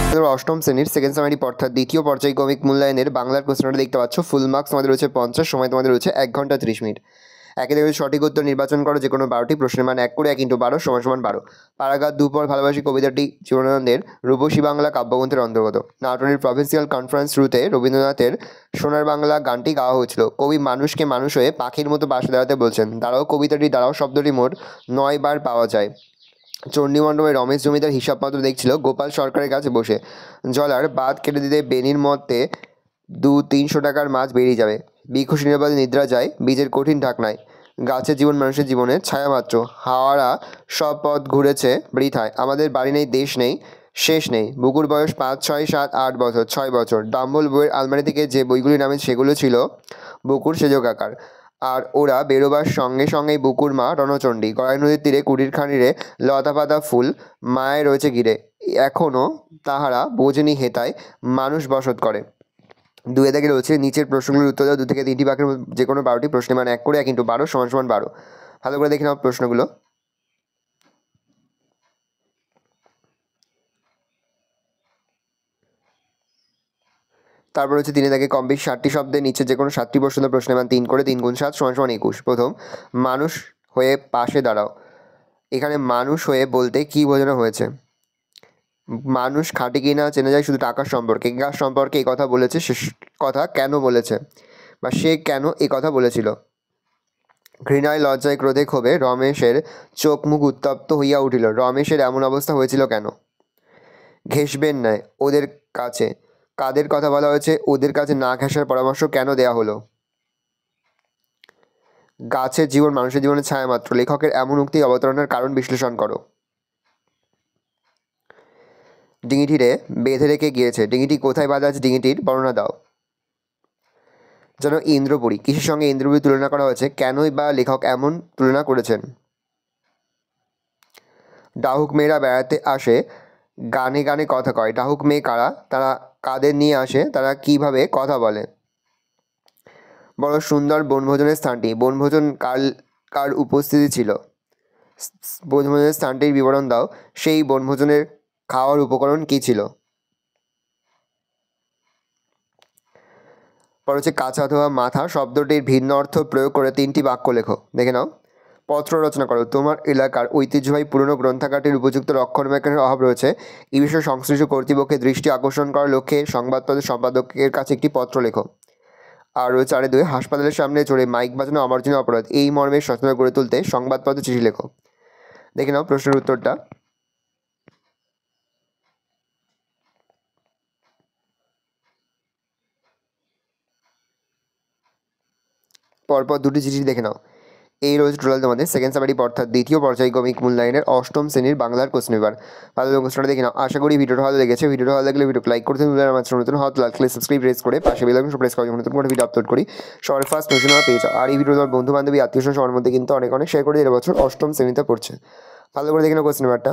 অষ্টম শ্রেণীর second semester অর্থাৎ দ্বিতীয় পর্যায়ক্রমিক মূল্যায়নের বাংলার প্রশ্নটা দেখতে পাচ্ছ। ফুল মার্কস তোমাদের রয়েছে 50, সময় তোমাদের রয়েছে 1 ঘন্টা 30 মিনিট। একে দেখবে সঠিক উত্তর নির্বাচন করো যে কোনো 12টি প্রশ্নের মান 1 করে 1 × 12 = 12। পারাগার দুপর ভালোবাসি কবিতাটি জীবনানন্দের রূপসী বাংলা কাব্যগ্রন্থের অন্তর্গত। নাটোরের প্রভিন্সিয়াল কনফারেন্স শুরুতে রবীন্দ্রনাথের সোনার বাংলা গানটি গাওয়া হয়েছিল। কবি মানুষকে মানুষ হয়ে পাখির মতো পাশে দাঁড়াতে বলছেন। দাঁড়াও কবিতাটি দাঁড়াও শব্দটি মোট 9 বার পাওয়া যায়। চণ্ডীমণ্ডপে রমেশ জমিদার হিসাবপত্র দেখছিল গোপাল সরকারের কাছে বসে। জলার বাঁধ কেটে দিতে বেনির মধ্যে 200-300 টাকার মাছ বেরিয়ে যাবে। বিক্ষুষ নিরাপদে নিদ্রা যায় বীজের কঠিন ঢাকনায়। গাছের জীবন মানুষের জীবনে ছায়া মাত্র। হাওয়ারা সব পথ ঘুরেছে বৃথায়। আমাদের বাড়ি নেই, দেশ নেই, শেষ নেই। বুকুর বয়স 5, 6, 7, 8 বছর, 6 বছর। ডাম্বল বইয়ের আলমারি থেকে যে বইগুলি নামে সেগুলো ছিল বুকুর সেজকাকার। আর ওরা বেরোবার সঙ্গে সঙ্গেই বুকুর মা রণচণ্ডী। গড়াই নদীর তীরে কুটির খানিরে লতা পাতা ফুল মায়ে রয়েছে ঘিরে। এখনও তাহারা বোঝেনি হেতায় মানুষ বসত করে। 2 দাগে রয়েছে নিচের প্রশ্নগুলোর উত্তর দাও। 2 থেকে 3টি বাক্যের যে কোনো 12টি প্রশ্নের মান 1 করে 1 × 12 = 12। ভালো করে দেখে নাও প্রশ্নগুলো। তারপর হচ্ছে 3 দাগে কম বেশি 60টি শব্দের নিচে যে কোনো 7টি প্রশ্নের মান 3 করে 3 × 7 = 21। প্রথম, মানুষ হয়ে পাশে দাঁড়াও। এখানে মানুষ হয়ে বলতে কি বোঝানো হয়েছে? মানুষ খাঁটি কিনা চেনা যায় শুধু টাকার সম্পর্কে। কার সম্পর্কে এই কথা বলেছে, সে কথা কেন বলেছে বা সে কেন এই কথা বলেছিল। ঘৃণায় লজ্জায় ক্রোধে ক্ষোভে রমেশের চোখ মুখ উত্তপ্ত হইয়া উঠিল। রমেশের এমন অবস্থা হয়েছিল কেন? ঘেঁষবেন নয় ওদের কাছে। কাদের কথা বলা হয়েছে? ওদের কাছে না ঘেঁষার পরামর্শ কেন দেয়া হলো? গাছের জীবন মানুষের জীবনের ছায়া মাত্র। লেখকের এমন উক্তি অবতারণার কারণ বিশ্লেষণ করো। ডিঙিটিরে বেঁধে রেখে গিয়েছে। ডিঙিটি কোথায় বাঁধা আছে? ডিঙিটির বর্ণনা দাও। যেন ইন্দ্রপুরী। কিসের সঙ্গে ইন্দ্রপুরী তুলনা করা হয়েছে? কেনই বা লেখক এমন তুলনা করেছেন? ডাহুক মেয়েরা বেড়াতে আসে, গানে গানে কথা কয়। ডাহুক মেয়ে কারা? তারা কাদের নিয়ে আসে? তারা কিভাবে কথা বলে? বড় সুন্দর বনভোজনের স্থানটি। বনভোজন কার উপস্থিতি ছিল? বনভোজনের স্থানটির বিবরণ দাও। সেই বনভোজনের খাওয়ার উপকরণ কী ছিল? পর হচ্ছে কাঁচা অথবা মাথা শব্দটির ভিন্ন অর্থ প্রয়োগ করে 3টি বাক্য লেখো। দেখে নাও। পত্র রচনা করো। তোমার এলাকার ঐতিহ্যবাহী পুরনো গ্রন্থাগারটির উপযুক্ত রক্ষণাবেক্ষণের অভাব রয়েছে। এই বিষয়ে সংশ্লিষ্ট কর্তৃপক্ষের দৃষ্টি আকর্ষণ করার লক্ষ্যে সংবাদপত্রের সম্পাদকের কাছে একটি পত্র লেখো। আর রয়েছে 2 হাসপাতালের সামনে চড়ে মাইক বাজানো অমার্জনীয় অপরাধ। এই মর্মে সচেতনতা গড়ে তুলতে সংবাদপত্র চিঠি লেখো। দেখে নাও প্রশ্নের উত্তরটা। পরপর 2টি চিঠি দেখে নাও। এই রয়েছে টোটাল তোমাদের সেকেন্ড সেমিস্টার অর্থাৎ দ্বিতীয় পর্যায়ক্রমিক মূল্যায়নের অষ্টম শ্রেণীর বাংলার কোশ্চেন পেপার। ভালো প্রশ্নটা দেখে নাও। আশা করি ভিডিওটা ভালো লেগেছে। ভিডিওটা ভালো লাগলে ভিডিওকে লাইক করতে ভুলবেন না। আমার নতুন হওয়া লাইক সাবস্ক্রাইব প্রেস করে পাশে বেল আইকন প্রেস করে নতুন কোনো ভিডিও আপলোড করি সবার ফার্স্ট নোটিফিকেশন পেয়ে যাও। আর এই ভিডিও তোমার বন্ধু বান্ধবী আত্মীয় স্বজন সবার মধ্যে কিন্তু অনেক শেয়ার করে 1 বছর অষ্টম শ্রেণীতে পড়ছে। ভালো করে দেখে নাও কোশ্চেন পেপারটা।